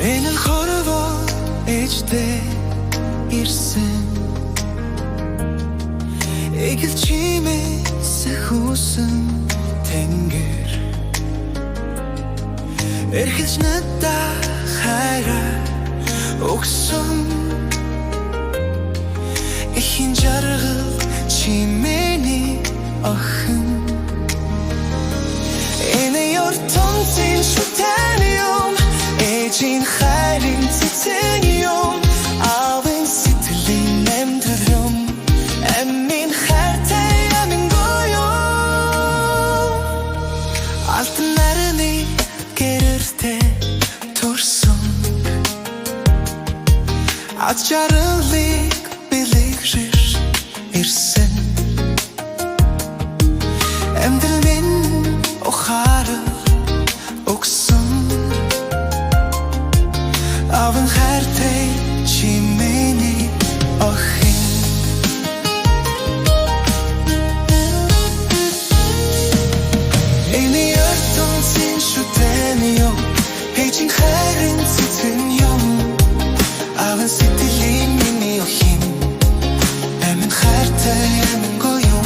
Энэ хорвоо ээжтэй ирсэн эгэл чимээс хүүсэн тэнгэр эрхэлж надад хайраа өгсөн ихийн жаргал чимээний охин энэ ертөнцийн шүтэн юм ээжийн хайрын цэцэн юм аавын сэтгэлийн амьдрал юм амийн хайртай амин гоёо алтан нарны гэрэртэй төрсөн аз жаргалыг бэлэгшиш ирсэн амьдрал минь ухаарал өгсөн аван хайртай чимээний охин энэ ертөнцийн шүтэн юм ээжийн хайрын цэцэн юм аван сэтгэлийн миний охин амин хайртай амин гоёо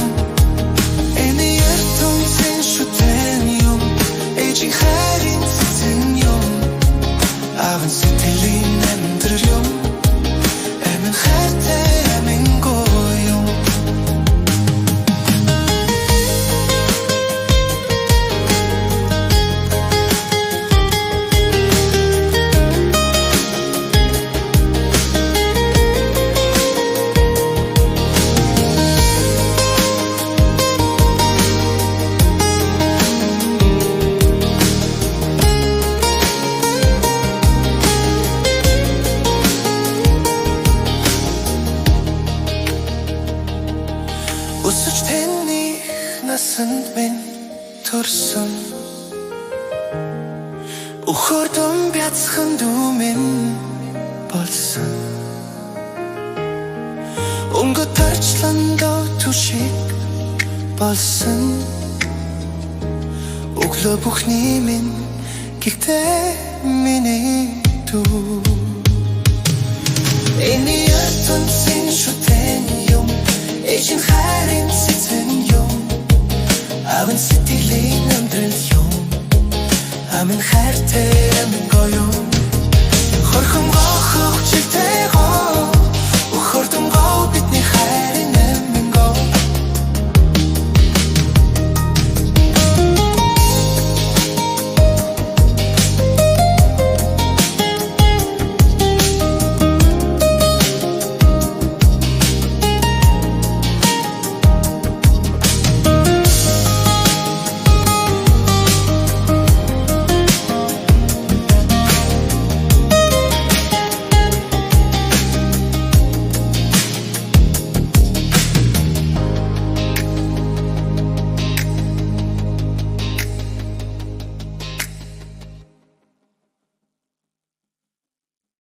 энэ ертөнцийн шүтэн юм ээжийн хайрын цэцэн юм аван сэтгэлийн амьдрал юм амин хайртай амин гоёо өсөж тэний насанд минь төрсөн өхөрдөн бяцхан дүү минь болсон өнгө тарчлан доо түшиг болсон өглөө бүхний минь гихтэй